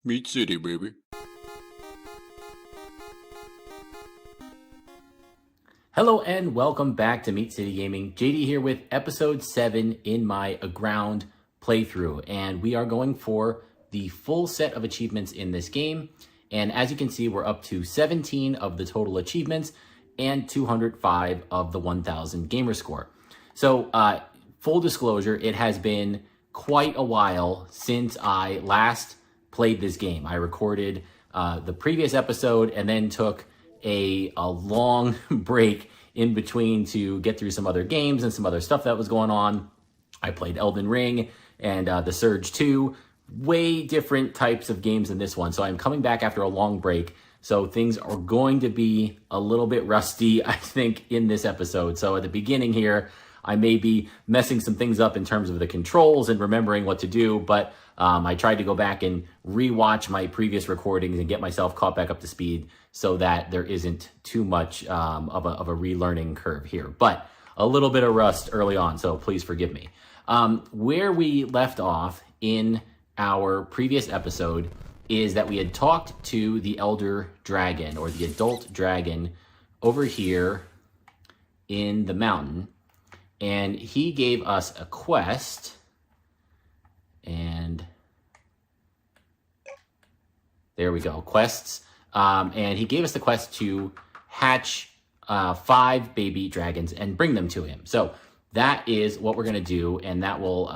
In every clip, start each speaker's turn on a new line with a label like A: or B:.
A: Meat City, baby.
B: Hello and welcome back to Meat City Gaming. JD here with episode 7 in my Aground playthrough. And we are going for the full set of achievements in this game. And as you can see, we're up to 17 of the total achievements and 205 of the 1000 Gamerscore. So full disclosure, it has been quite a while since I last played this game. I recorded the previous episode and then took a long break in between to get through some other games and some other stuff that was going on. I played Elden Ring and The Surge 2, way different types of games than this one. So I'm coming back after a long break. So things are going to be a little bit rusty, I think, in this episode. So at the beginning here, I may be messing some things up in terms of the controls and remembering what to do, but I tried to go back and rewatch my previous recordings and get myself caught back up to speed so that there isn't too much of a relearning curve here. But a little bit of rust early on, so please forgive me. Where we left off in our previous episode is that we had talked to the elder dragon, or the adult dragon, over here in the mountain, and he gave us a quest, and there we go, quests. And he gave us the quest to hatch 5 baby dragons and bring them to him. So that is what we're going to do, and that will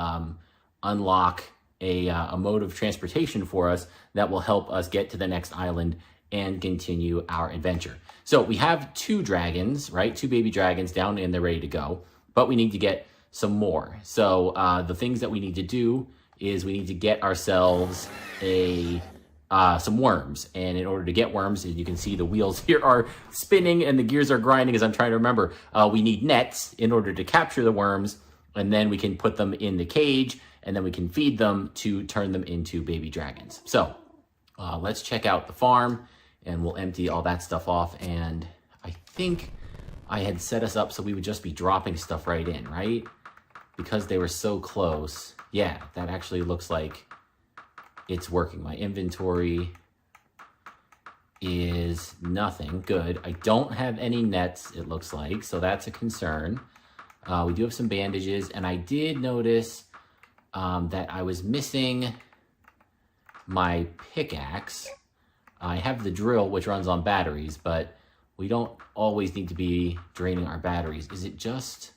B: unlock a mode of transportation for us that will help us get to the next island and continue our adventure. So we have 2 dragons, right? 2 baby dragons down and they're ready to go, but we need to get some more. So the things that we need to do is we need to get ourselves some worms. And in order to get worms, as you can see, the wheels here are spinning and the gears are grinding as I'm trying to remember. We need nets in order to capture the worms, and then we can put them in the cage, and then we can feed them to turn them into baby dragons. So let's check out the farm, and we'll empty all that stuff off. And I think I had set us up so we would just be dropping stuff right in, right? Because they were so close. Yeah, that actually looks like it's working. My inventory is nothing. Good. I don't have any nets, it looks like, so that's a concern. We do have some bandages, and I did notice that I was missing my pickaxe. I have the drill, which runs on batteries, but we don't always need to be draining our batteries. Is it just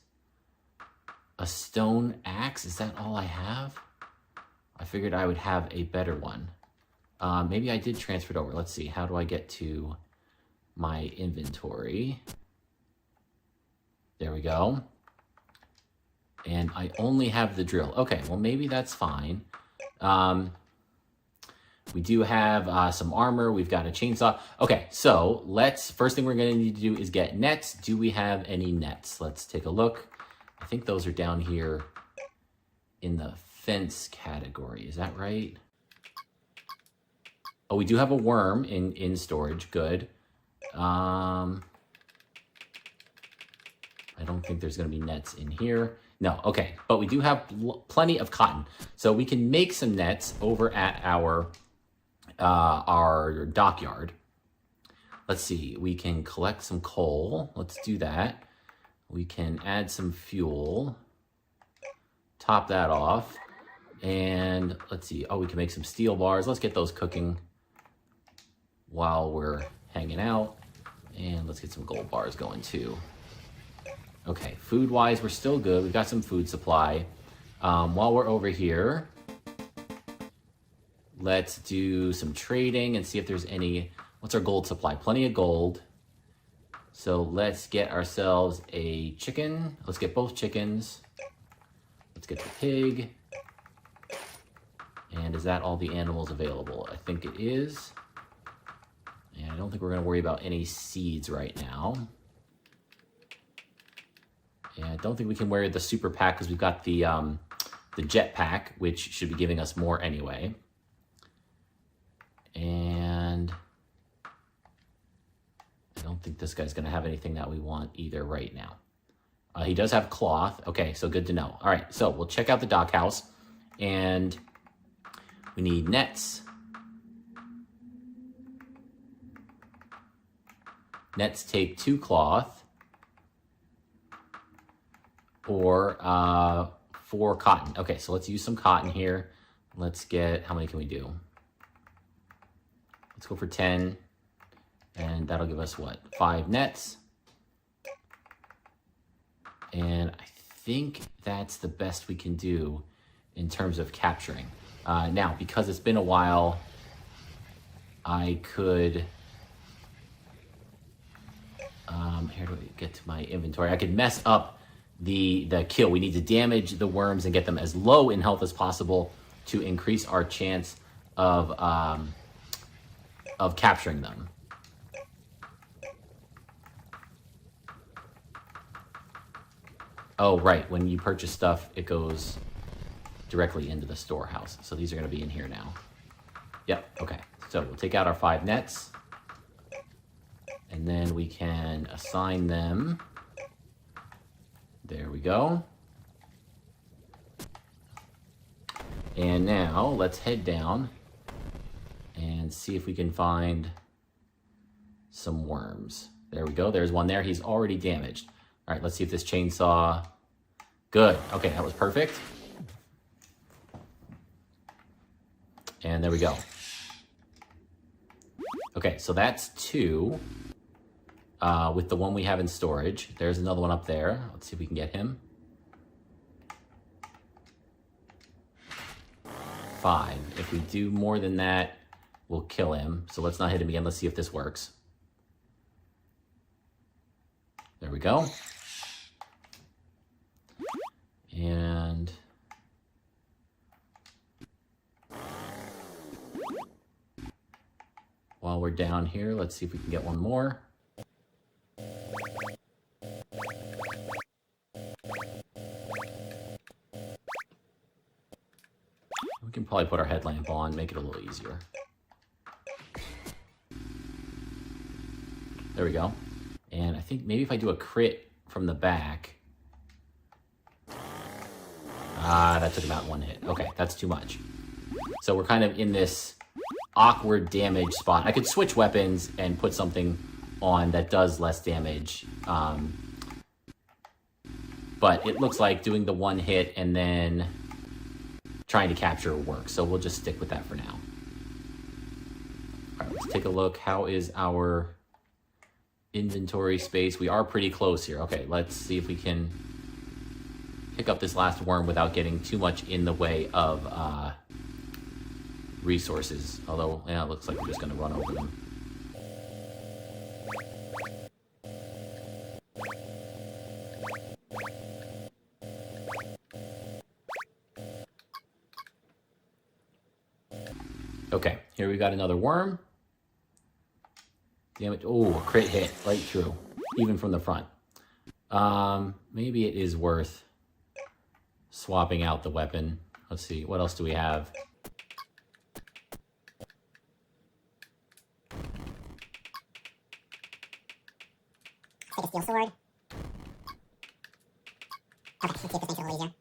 B: a stone axe? Is that all I have? I figured I would have a better one. Maybe I did transfer it over. Let's see. How do I get to my inventory? There we go. And I only have the drill. Okay, well, maybe that's fine. We do have some armor. We've got a chainsaw. Okay, so first thing we're going to need to do is get nets. Do we have any nets? Let's take a look. I think those are down here in the fence category. Is that right? Oh, we do have a worm in storage. Good. I don't think there's going to be nets in here. No, okay. But we do have plenty of cotton. So we can make some nets over at our dockyard. Let's see. We can collect some coal. Let's do that. We can add some fuel. Top that off. And let's see. Oh, we can make some steel bars. Let's get those cooking while we're hanging out. And let's get some gold bars going too. Okay, food-wise, we're still good. We've got some food supply. While we're over here, let's do some trading and see if there's any... What's our gold supply? Plenty of gold. So let's get ourselves a chicken. Let's get both chickens. Let's get the pig. And is that all the animals available? I think it is. And I don't think we're going to worry about any seeds right now. And I don't think we can wear the super pack because we've got the jet pack, which should be giving us more anyway. And I don't think this guy's going to have anything that we want either right now. He does have cloth. Okay, so good to know. All right, so we'll check out the dock house. And we need nets. Nets take 2 cloth. Or 4 cotton. Okay, so let's use some cotton here. Let's get, how many can we do? Let's go for 10. And that'll give us what? 5 nets. And I think that's the best we can do in terms of capturing. Now, because it's been a while, I could, here do we get to my inventory? I could mess up the kill. We need to damage the worms and get them as low in health as possible to increase our chance of capturing them. Oh, right. When you purchase stuff, it goes directly into the storehouse. So these are going to be in here now. Yep. Okay. So we'll take out our 5 nets. And then we can assign them. There we go. And now let's head down and see if we can find some worms. There we go. There's one there. He's already damaged. All right, let's see if this chainsaw... Good. Okay, that was perfect. And there we go. Okay, so that's 2 with the one we have in storage. There's another one up there. Let's see if we can get him. 5. If we do more than that, we'll kill him. So let's not hit him again. Let's see if this works. There we go. And while we're down here, let's see if we can get one more. We can probably put our headlamp on, make it a little easier. There we go. And I think maybe if I do a crit from the back... that took him out in 1 hit. Okay, that's too much. So we're kind of in this awkward damage spot. I could switch weapons and put something on that does less damage. But it looks like doing the 1 hit and then trying to capture works. So we'll just stick with that for now. All right, let's take a look. How is our inventory space? We are pretty close here. Okay, let's see if we can pick up this last worm without getting too much in the way of resources. Although, yeah, it looks like we're just going to run over them. Okay, here we got another worm. Damn it. Oh, a crit hit right through, even from the front. Maybe it is worth swapping out the weapon. Let's see, what else do we have?
A: Take a steel sword. Okay, let's see if this makes it a little easier.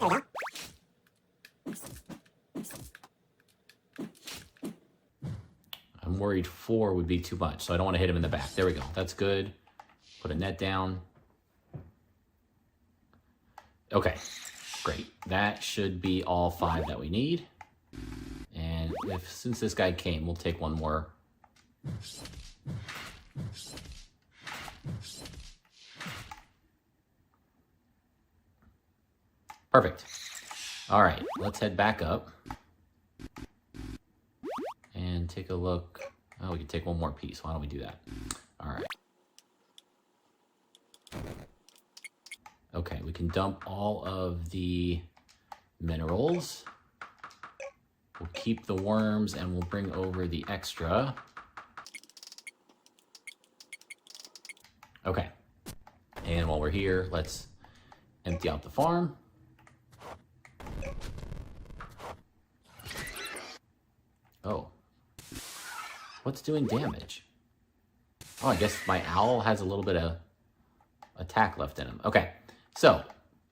A: Oh, there we go.
B: I'm worried 4 would be too much, so I don't want to hit him in the back. There we go. That's good. Put a net down. Okay, great. That should be all 5 that we need. And since this guy came, we'll take one more. Perfect. All right, let's head back up and take a look. Oh, we can take one more piece. Why don't we do that? All right. Okay, we can dump all of the minerals. We'll keep the worms and we'll bring over the extra. Okay. And while we're here, let's empty out the farm. Oh. What's doing damage? Oh, I guess my owl has a little bit of attack left in him. Okay, so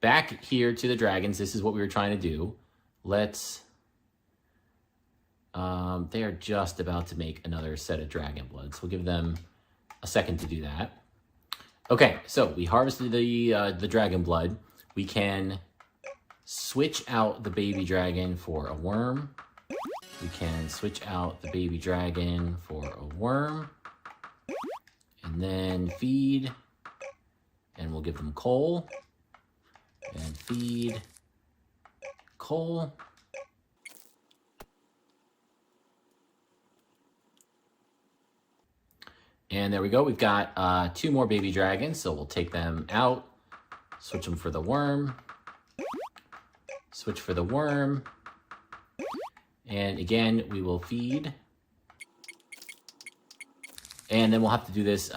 B: back here to the dragons. This is what we were trying to do. Let's, they are just about to make another set of dragon bloods. We'll give them a second to do that. Okay, so we harvested the dragon blood. We can switch out the baby dragon for a worm. We can switch out the baby dragon for a worm. And then feed. And we'll give them coal. And feed. Coal. And there we go. We've got 2 more baby dragons, so we'll take them out. Switch them for the worm. Switch for the worm. And again, we will feed. And then we'll have to do this.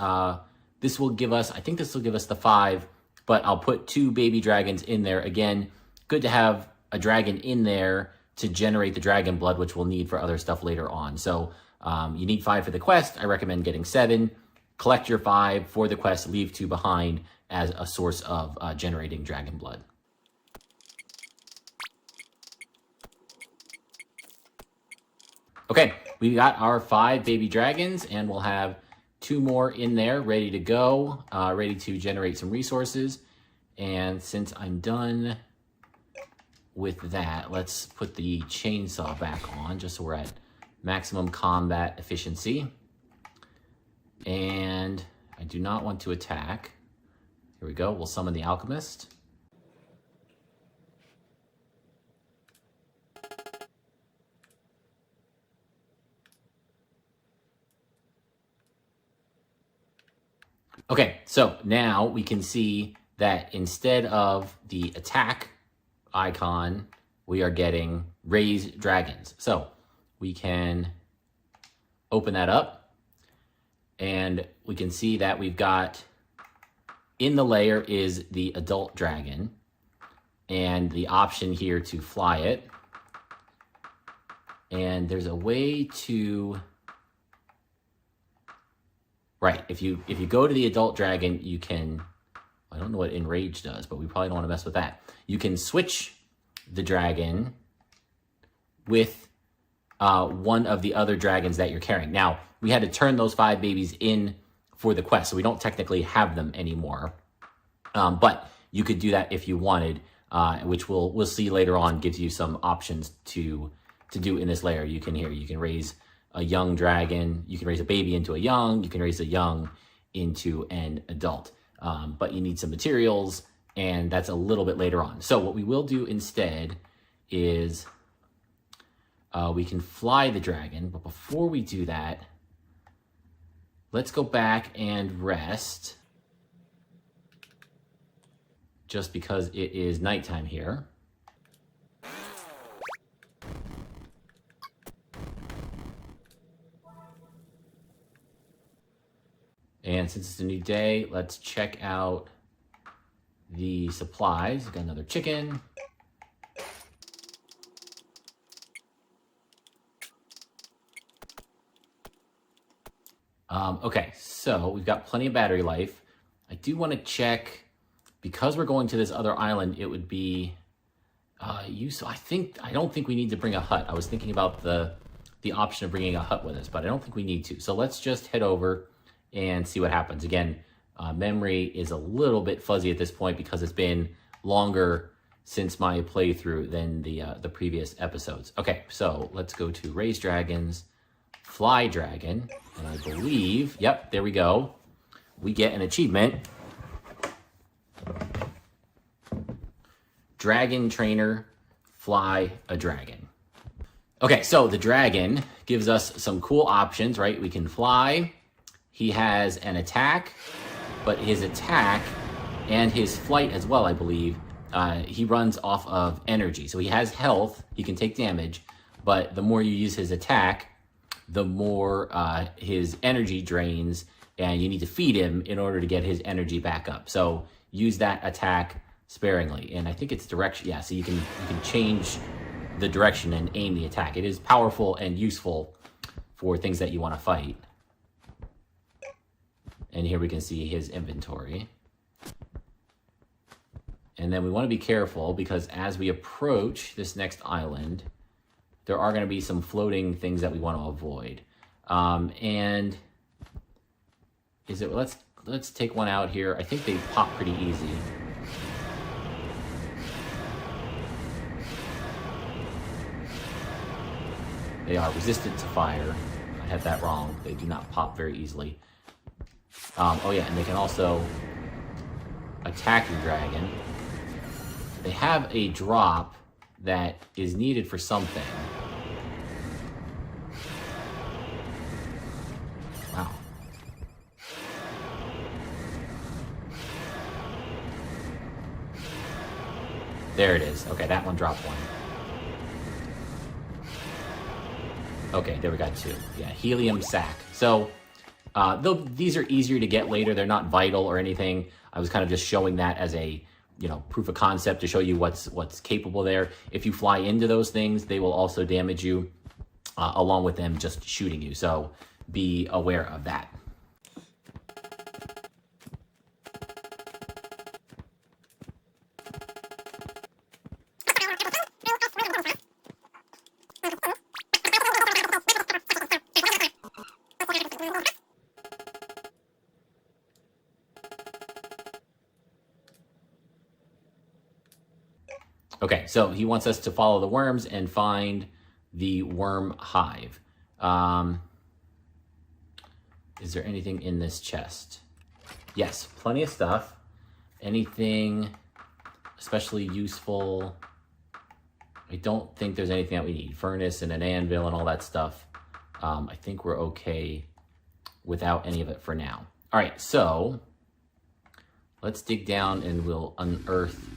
B: This will give us, I think this will give us the 5, but I'll put 2 baby dragons in there. Again, good to have a dragon in there to generate the dragon blood, which we'll need for other stuff later on. So you need 5 for the quest. I recommend getting 7. Collect your 5 for the quest, leave 2 behind as a source of generating dragon blood. Okay, we got our 5 baby dragons, and we'll have 2 more in there ready to go, ready to generate some resources. And since I'm done with that, let's put the chainsaw back on just so we're at maximum combat efficiency. And I do not want to attack. Here we go, we'll summon the alchemist. Okay, so now we can see that instead of the attack icon, we are getting raised dragons. So we can open that up and we can see that we've got in the layer is the adult dragon and the option here to fly it. And there's a way to, right, if you go to the adult dragon, you can, I don't know what Enrage does, but we probably don't want to mess with that. You can switch the dragon with one of the other dragons that you're carrying. Now, we had to turn those 5 babies in for the quest, so we don't technically have them anymore. But you could do that if you wanted, which we'll see later on gives you some options to do in this layer. You can raise a young dragon, you can raise a baby into a young, you can raise a young into an adult. But you need some materials, and that's a little bit later on. So what we will do instead is we can fly the dragon, but before we do that, let's go back and rest, just because it is nighttime here. And since it's a new day, let's check out the supplies. We've got another chicken. Okay, so we've got plenty of battery life. I do want to check, because we're going to this other island, it would be useful. I don't think we need to bring a hut. I was thinking about the option of bringing a hut with us, but I don't think we need to. So let's just head over and see what happens. Again, memory is a little bit fuzzy at this point because it's been longer since my playthrough than the previous episodes. Okay, so let's go to Raise Dragons, Fly Dragon, and I believe, yep, there we go. We get an achievement. Dragon Trainer, Fly a Dragon. Okay, so the dragon gives us some cool options, right? We can fly. He has an attack, but his attack and his flight as well, I believe, he runs off of energy. So he has health, he can take damage, but the more you use his attack, the more his energy drains, and you need to feed him in order to get his energy back up. So use that attack sparingly. And I think it's direction, yeah, so you can change the direction and aim the attack. It is powerful and useful for things that you want to fight. And here we can see his inventory. And then we want to be careful because as we approach this next island, there are going to be some floating things that we want to avoid. And is it, let's take one out here. I think they pop pretty easy. They are resistant to fire. I had that wrong. They do not pop very easily. Oh yeah, and they can also attack your dragon. They have a drop that is needed for something. Wow. There it is. Okay, that one dropped one. Okay, there we got two. Yeah, helium sac. So, though these are easier to get later, they're not vital or anything. I was kind of just showing that as a, proof of concept to show you what's capable there. If you fly into those things, they will also damage you, along with them just shooting you. So be aware of that. Okay, so he wants us to follow the worms and find the worm hive. Is there anything in this chest? Yes, plenty of stuff. Anything especially useful? I don't think there's anything that we need. Furnace and an anvil and all that stuff. I think we're okay without any of it for now. All right, so let's dig down and we'll unearth.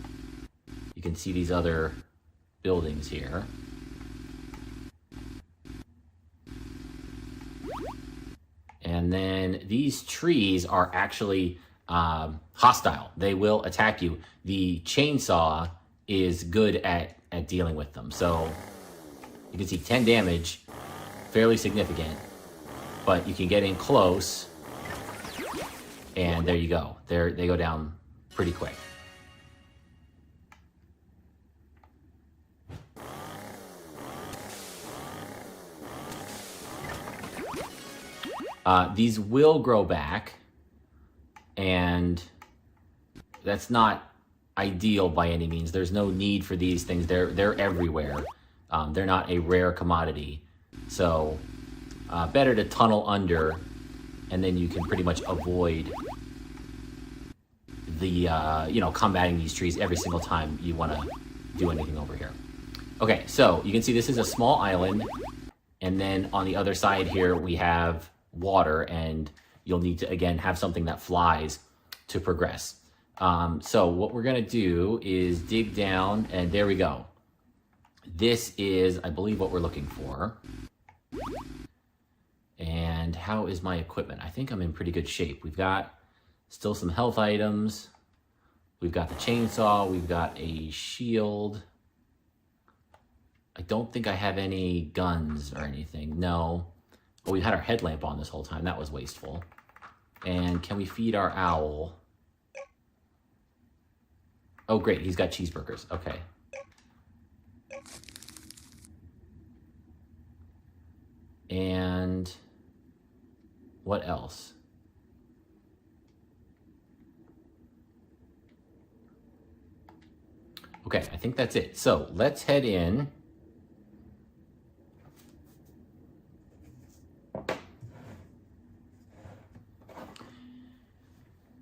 B: You can see these other buildings here. And then these trees are actually hostile. They will attack you. The chainsaw is good at dealing with them. So you can see 10 damage, fairly significant, but you can get in close and there you go. They go down pretty quick. These will grow back, and that's not ideal by any means. There's no need for these things. They're everywhere. They're not a rare commodity. So better to tunnel under, and then you can pretty much avoid the combating these trees every single time you want to do anything over here. Okay, so you can see this is a small island, and then on the other side here we have water, and you'll need to again have something that flies to progress. So what we're gonna do is dig down, and there we go. This is, I believe, what we're looking for. And how is my equipment? I think I'm in pretty good shape. We've got still some health items. We've got the chainsaw. We've got a shield. I don't think I have any guns or anything. No. But we had our headlamp on this whole time. That was wasteful. And can we feed our owl? Oh, great. He's got cheeseburgers. Okay. And what else? Okay, I think that's it. So let's head in.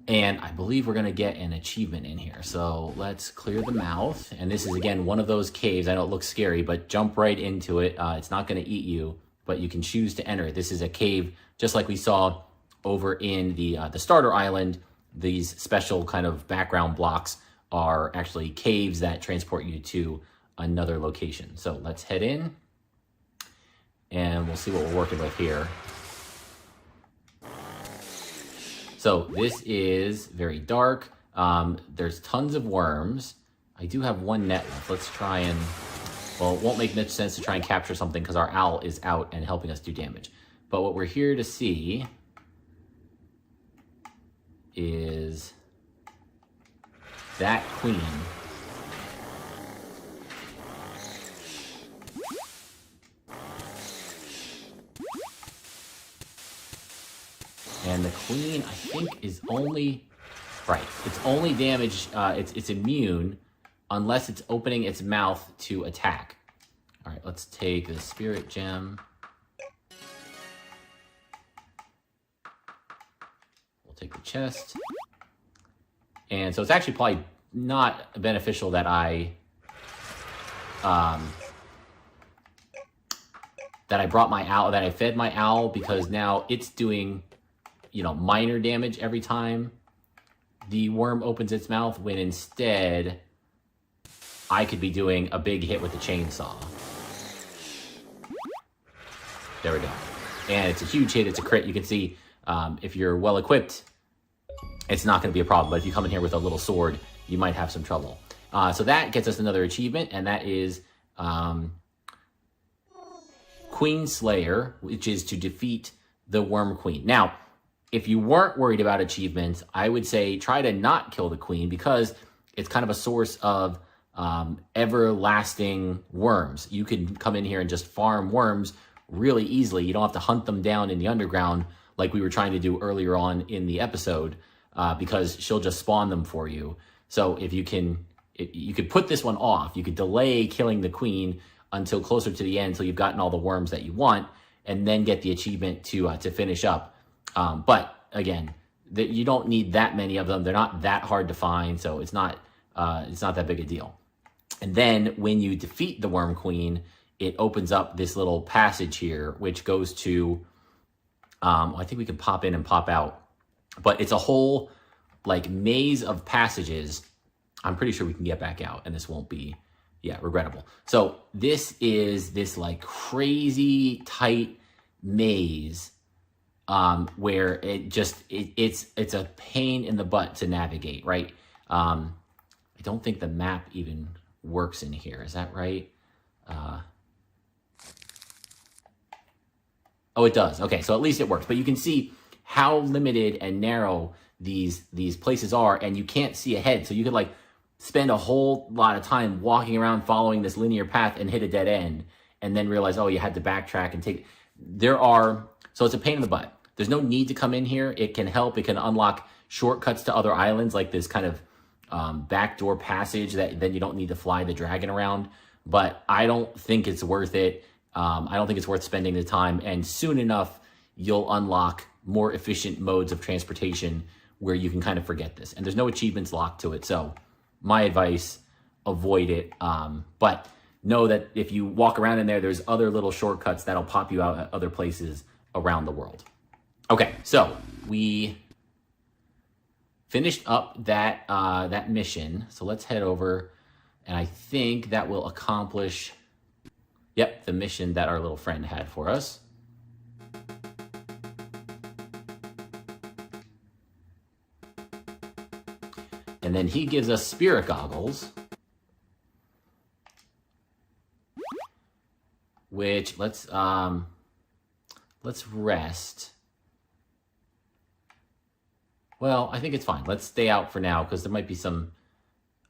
B: And I believe we're going to get an achievement in here. So let's clear the mouth. And this is, again, one of those caves. I know it looks scary, but jump right into it. It's not going to eat you, but you can choose to enter it. This is a cave, just like we saw over in the starter island. These special kind of background blocks are actually caves that transport you to another location. So let's head in, and we'll see what we're working with here. So this is very dark. There's tons of worms. I do have one net left. Let's try and, well, it won't make much sense to try and capture something because our owl is out and helping us do damage. But what we're here to see is that queen. And the queen, I think, is only... Right, it's only damage, it's immune unless it's opening its mouth to attack. All right, let's take the spirit gem. We'll take the chest. And so it's actually probably not beneficial that I brought my owl, that I fed my owl, because now it's doing, you know, minor damage every time the worm opens its mouth, when instead I could be doing a big hit with the chainsaw. There we go. And it's a huge hit. It's a crit. You can see if you're well equipped, it's not going to be a problem. But if you come in here with a little sword, you might have some trouble. So that gets us another achievement, and that is Queenslayer, which is to defeat the Wyrm Queen. Now, if you weren't worried about achievements, I would say try to not kill the queen, because it's kind of a source of everlasting worms. You can come in here and just farm worms really easily. You don't have to hunt them down in the underground like we were trying to do earlier on in the episode, because she'll just spawn them for you. So if you could put this one off. You could delay killing the queen until closer to the end, until you've gotten all the worms that you want, and then get the achievement to finish up. But again, you don't need that many of them. They're not that hard to find, so it's not that big a deal. And then when you defeat the Wyrm Queen, it opens up this little passage here, which goes to, I think we can pop in and pop out, but it's a whole like maze of passages. I'm pretty sure we can get back out, and this won't be, regrettable. So this is this like crazy tight maze, where it's a pain in the butt to navigate, right? I don't think the map even works in here. Is that right? Oh, it does. Okay, so at least it works. But you can see how limited and narrow these places are, and you can't see ahead. So you could like spend a whole lot of time walking around following this linear path and hit a dead end, and then realize, oh, you had to backtrack and take... So it's a pain in the butt. There's no need to come in here. It can help. It can unlock shortcuts to other islands, like this kind of backdoor passage that then you don't need to fly the dragon around. But I don't think it's worth it. I don't think it's worth spending the time. And soon enough, you'll unlock more efficient modes of transportation where you can kind of forget this. And there's no achievements locked to it. So my advice, avoid it. But know that if you walk around in there, there's other little shortcuts that'll pop you out at other places around the world. Okay, so we finished up that mission. So let's head over, and I think that will accomplish, the mission that our little friend had for us. And then he gives us spirit goggles, which let's rest. Well, I think it's fine. Let's stay out for now, because there might be some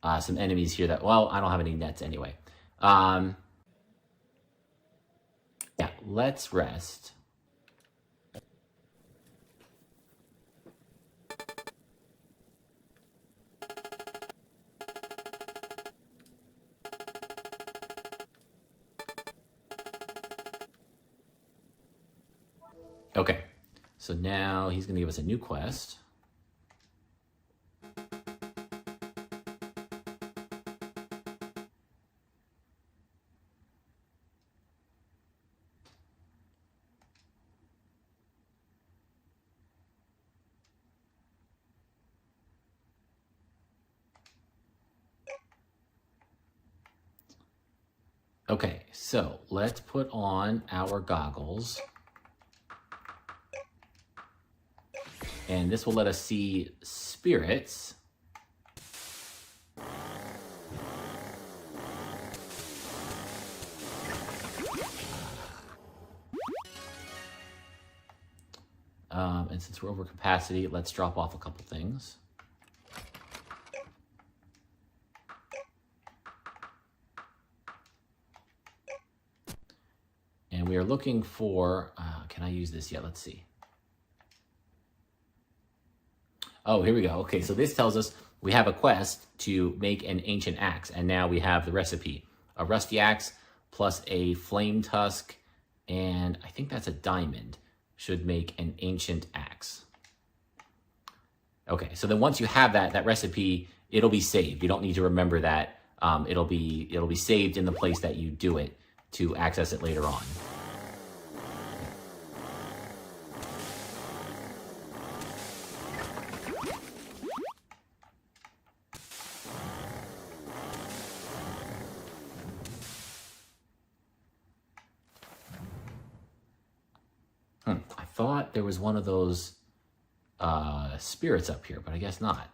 B: enemies here that, well, I don't have any nets anyway. Let's rest. Okay, so now he's going to give us a new quest. Okay, so let's put on our goggles. And this will let us see spirits. And since we're over capacity, let's drop off a couple things. we are looking for, can I use this yet? Let's see. Oh, here we go. Okay, so this tells us we have a quest to make an ancient axe, and now we have the recipe. A rusty axe plus a flame tusk, and I think that's a diamond, should make an ancient axe. Okay, so then once you have that recipe, it'll be saved. You don't need to remember that. It'll be saved in the place that you do it to access it later on. I thought there was one of those spirits up here, but I guess not.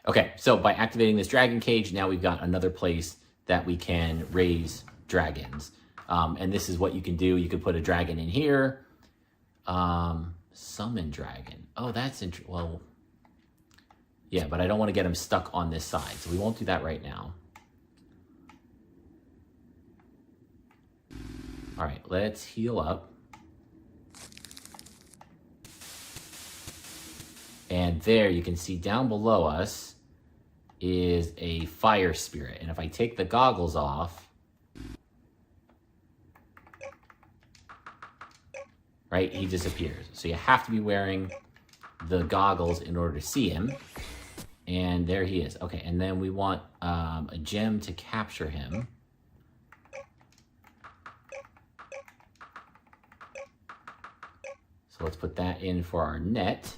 B: Okay, so by activating this dragon cage, now we've got another place that we can raise dragons. And this is what you can do. You could put a dragon in here. Summon dragon. Oh, that's interesting. Well, yeah, but I don't want to get him stuck on this side, so we won't do that right now. All right, let's heal up. And there you can see down below us is a fire spirit. And if I take the goggles off, right, he disappears. So you have to be wearing the goggles in order to see him. And there he is. Okay, and then we want a gem to capture him. So let's put that in for our net.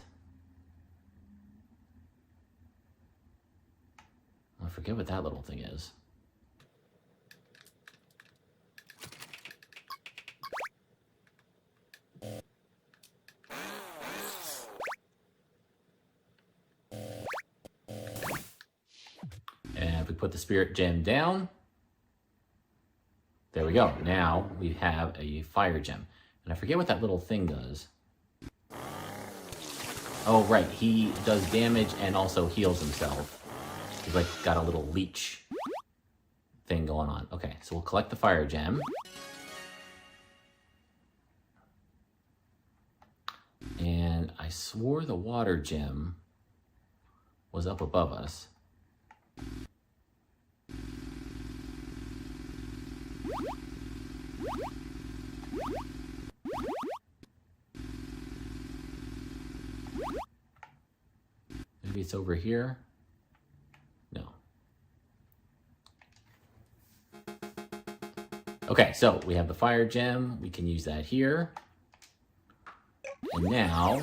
B: I forget what that little thing is. And if we put the spirit gem down, there we go. Now we have a fire gem. And I forget what that little thing does. Oh, right. He does damage and also heals himself. He's like got a little leech thing going on. Okay, so we'll collect the fire gem. And I swore the water gem was up above us. Maybe it's over here. No. Okay, so we have the fire gem. We can use that here. And now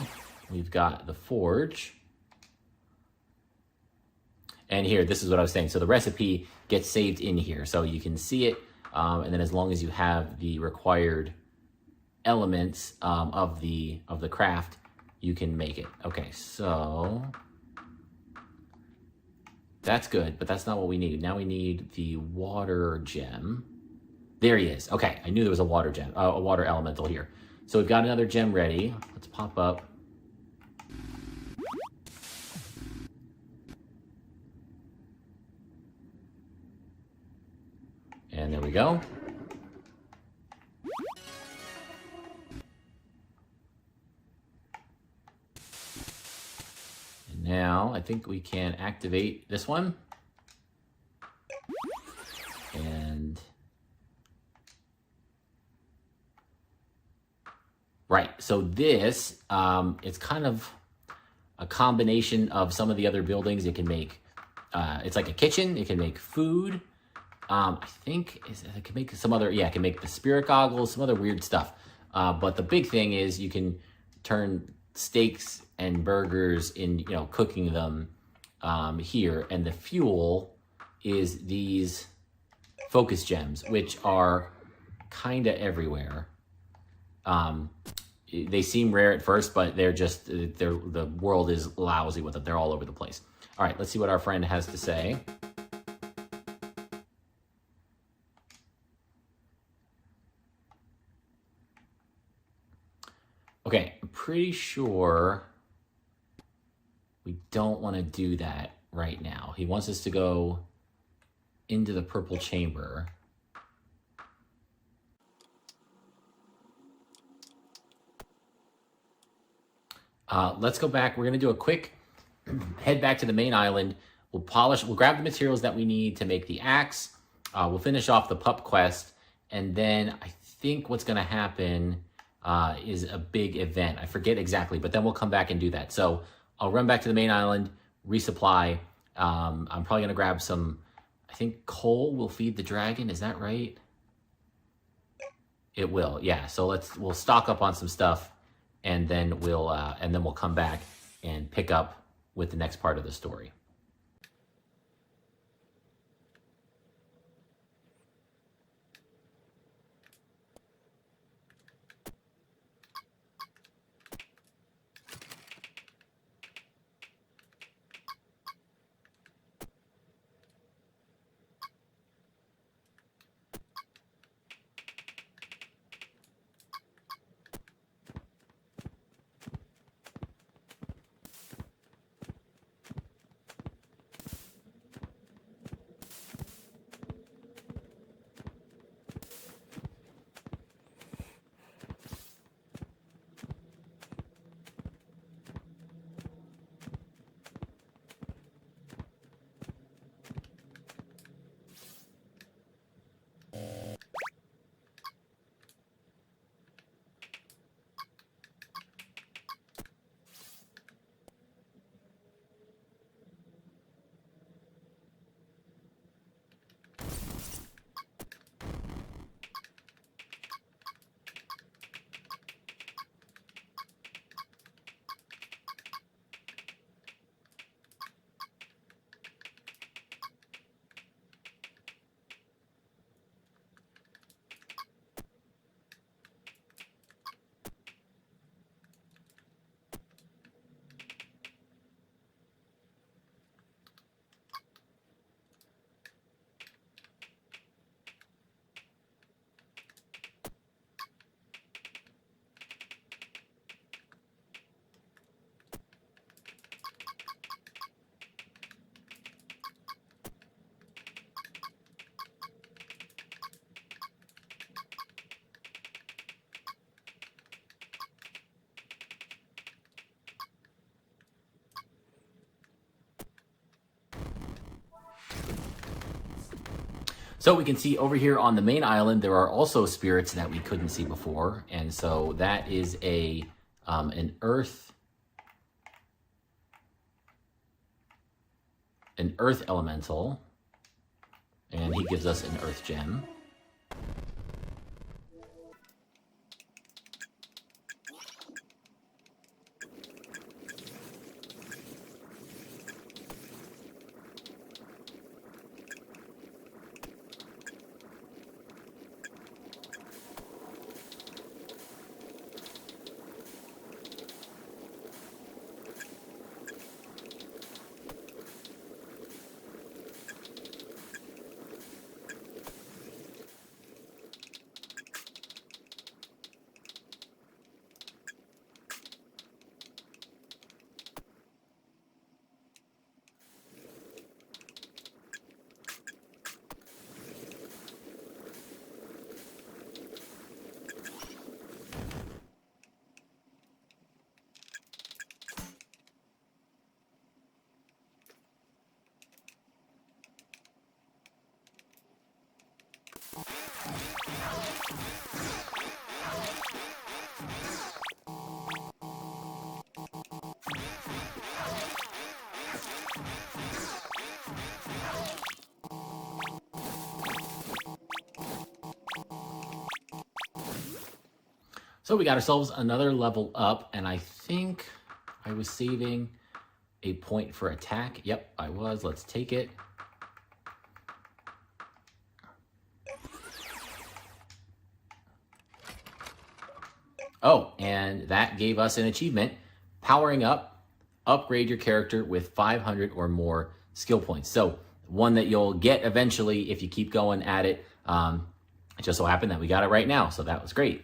B: we've got the forge. And here, this is what I was saying. So the recipe gets saved in here. So you can see it. And then as long as you have the required elements of the craft, you can make it. Okay, so that's good, but that's not what we need. Now we need the water gem. There he is. Okay, I knew there was a water gem, a water elemental here. So we've got another gem ready. Let's pop up. And there we go. And now I think we can activate this one. And right, so this, it's kind of a combination of some of the other buildings. It can make, it's like a kitchen. It can make food. I think it can make some other, yeah, it can make the spirit goggles, some other weird stuff. But the big thing is you can turn steaks and burgers in, you know, cooking them here. And the fuel is these focus gems, which are kind of everywhere. They seem rare at first, but they're just, the world is lousy with them. They're all over the place. All right, let's see what our friend has to say. Okay, I'm pretty sure we don't want to do that right now. He wants us to go into the purple chamber. Let's go back. We're going to do a quick head back to the main island. We'll grab the materials that we need to make the axe. We'll finish off the pup quest. And then I think what's going to happen is a big event. I forget exactly, but then we'll come back and do that. So I'll run back to the main island, resupply. I'm probably going to grab some, I think coal will feed the dragon. Is that right? It will, yeah. So we'll stock up on some stuff, and then we'll come back and pick up with the next part of the story. So we can see over here on the main island, there are also spirits that we couldn't see before. And so that is an earth elemental. And he gives us an earth gem. So we got ourselves another level up, and I think I was saving a point for attack. Yep, I was. Let's take it. Oh, and that gave us an achievement. Powering up, upgrade your character with 500 or more skill points. So one that you'll get eventually if you keep going at it. It just so happened that we got it right now, so that was great.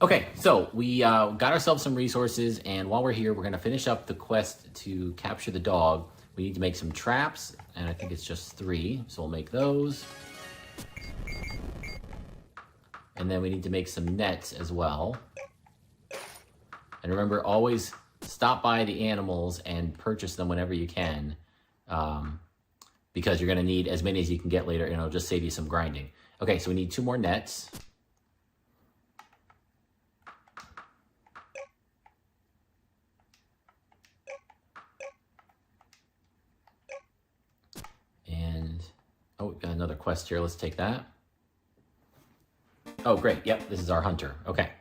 B: Okay, so we got ourselves some resources, and while we're here, we're going to finish up the quest to capture the dog. We need to make some traps, and I think it's just 3, so we'll make those. And then we need to make some nets as well. And remember, always stop by the animals and purchase them whenever you can, because you're going to need as many as you can get later, and it'll just save you some grinding. Okay, so we need 2 more nets. And, oh, we've got another quest here. Let's take that. Oh, great. Yep, this is our hunter. Okay.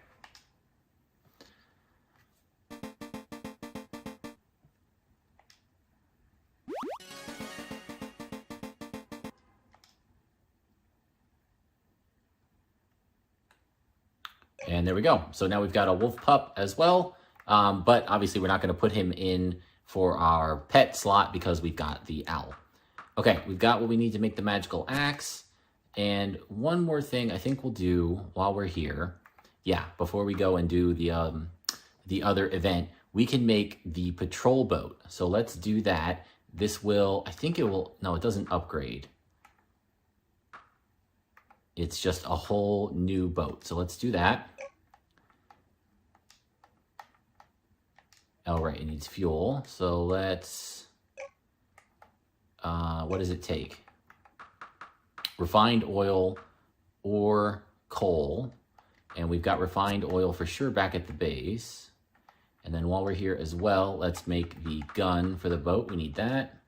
B: And there we go. So now we've got a wolf pup as well. But obviously we're not going to put him in for our pet slot because we've got the owl. Okay, we've got what we need to make the magical axe. And one more thing I think we'll do while we're here. Yeah, before we go and do the other event, we can make the patrol boat. So let's do that. This will, I think it will, no, it doesn't upgrade. It's just a whole new boat. So let's do that. All right, it needs fuel. So let's, what does it take? Refined oil or coal. And we've got refined oil for sure back at the base. And then while we're here as well, let's make the gun for the boat. We need that.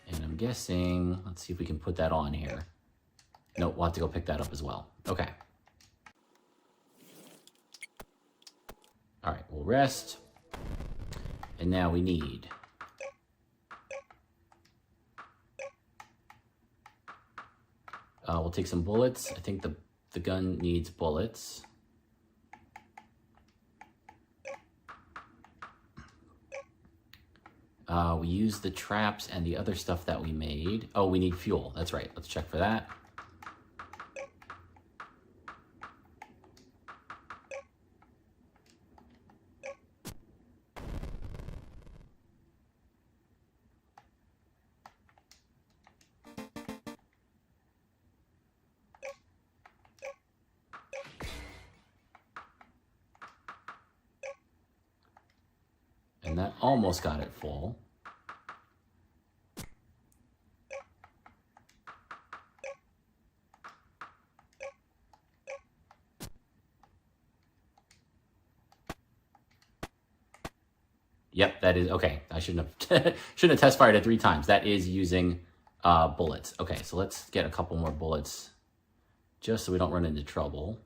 B: And I'm guessing, let's see if we can put that on here. Nope, we'll have to go pick that up as well. Okay. All right, we'll rest. And now we need we'll take some bullets. I think the gun needs bullets. We use the traps and the other stuff that we made. Oh, we need fuel. That's right. Let's check for that. And that almost got it full. Yep, that is, okay. I shouldn't have test fired it 3 times. That is using bullets. Okay, so let's get a couple more bullets just so we don't run into trouble.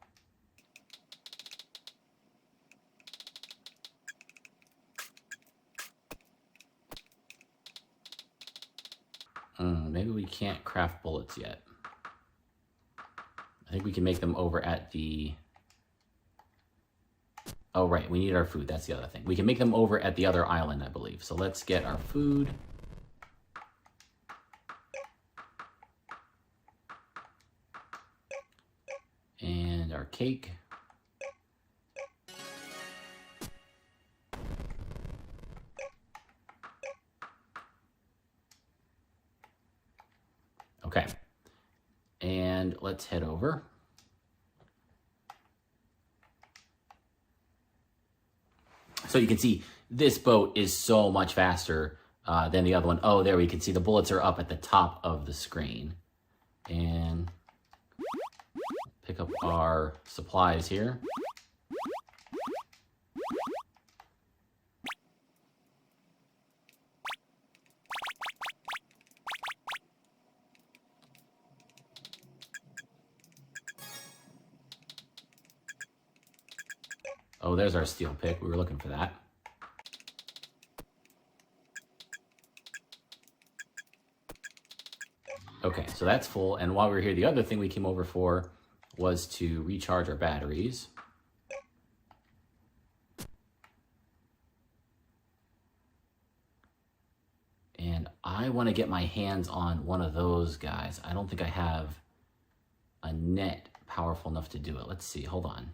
B: Maybe we can't craft bullets yet. I think we can make them over at the... Oh, right, we need our food. That's the other thing. We can make them over at the other island, I believe. So let's get our food. And our cake. Okay. And let's head over. So you can see this boat is so much faster than the other one. Oh, there we can see the bullets are up at the top of the screen. And pick up our supplies here. Oh, there's our steel pick. We were looking for that. Okay, so that's full. And while we were here, the other thing we came over for was to recharge our batteries. And I want to get my hands on one of those guys. I don't think I have a net powerful enough to do it. Let's see. Hold on.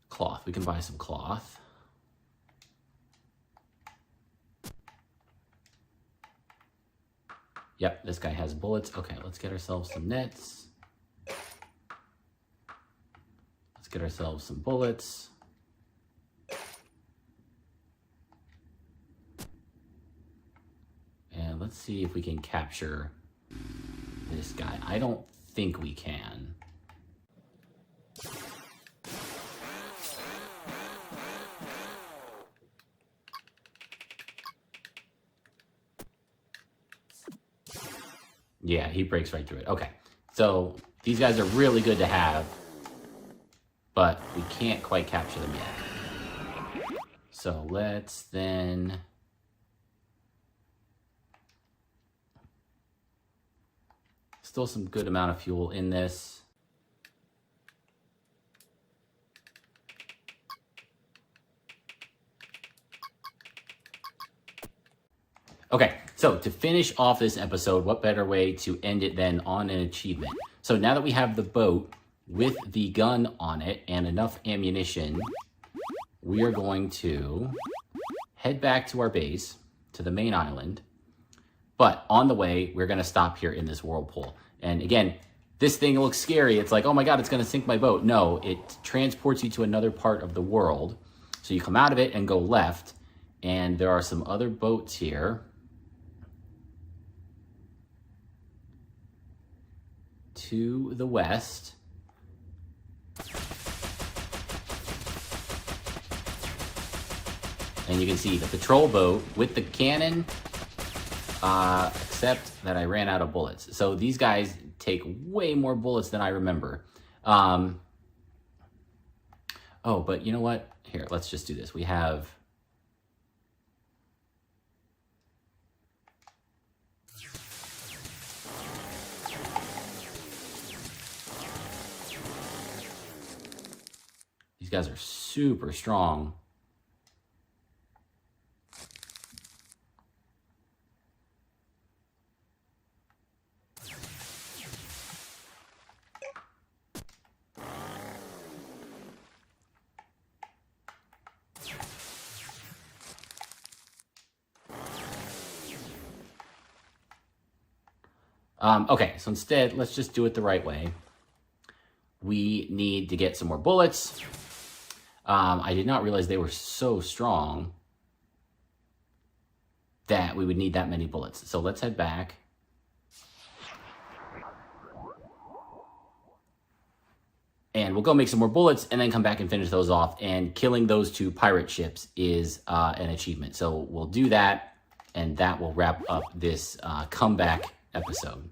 B: Cloth. We can buy some cloth. Yep, this guy has bullets. Okay, let's get ourselves some nets. Let's get ourselves some bullets. And let's see if we can capture this guy. I don't think we can. Yeah, he breaks right through it. Okay, so these guys are really good to have, but we can't quite capture them yet. So let's then... Still some good amount of fuel in this. Okay, so to finish off this episode, what better way to end it than on an achievement? So now that we have the boat with the gun on it and enough ammunition, we are going to head back to our base, to the main island. But on the way, we're going to stop here in this whirlpool. And again, this thing looks scary. It's like, oh my God, it's going to sink my boat. No, it transports you to another part of the world. So you come out of it and go left. And there are some other boats here. To the west. And you can see the patrol boat with the cannon, except that I ran out of bullets. So these guys take way more bullets than I remember. Oh, but you know what? Here, let's just do this. We have... These guys are super strong. Okay, so instead, let's just do it the right way. We need to get some more bullets. I did not realize they were so strong that we would need that many bullets. So let's head back. And we'll go make some more bullets and then come back and finish those off. And killing those 2 pirate ships is an achievement. So we'll do that, and that will wrap up this comeback episode.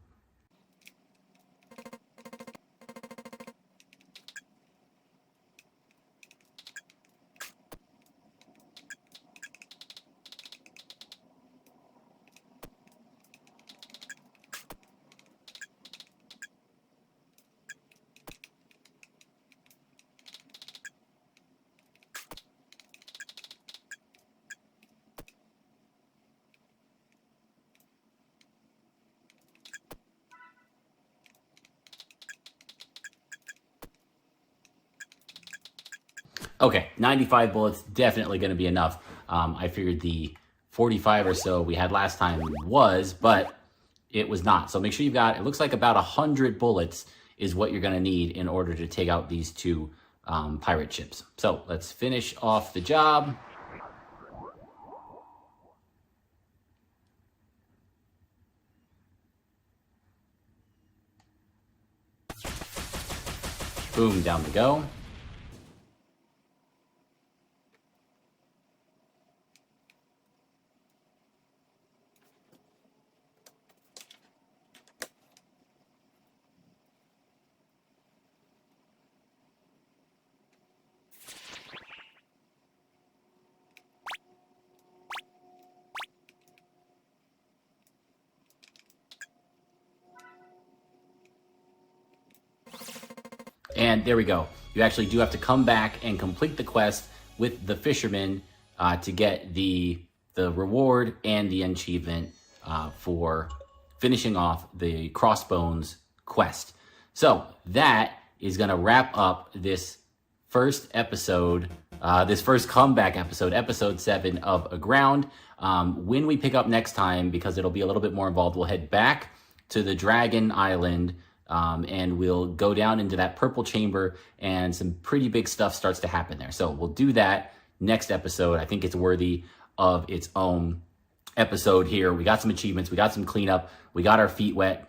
B: Okay, 95 bullets, definitely going to be enough. I figured the 45 or so we had last time was, but it was not. So make sure you've got, it looks like about 100 bullets is what you're going to need in order to take out these 2 pirate ships. So let's finish off the job. Boom, down we go. And there we go. You actually do have to come back and complete the quest with the fisherman to get the reward and the achievement for finishing off the Crossbones quest. So that is going to wrap up this first episode, this first comeback episode, episode 7 of Aground. When we pick up next time, because it'll be a little bit more involved, we'll head back to the Dragon Island, and we'll go down into that purple chamber, and some pretty big stuff starts to happen there. So we'll do that next episode. I think it's worthy of its own episode here. We got some achievements, we got some cleanup, we got our feet wet,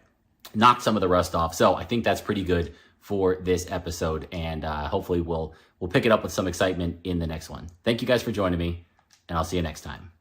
B: knocked some of the rust off. So I think that's pretty good for this episode, and hopefully we'll pick it up with some excitement in the next one. Thank you guys for joining me, and I'll see you next time.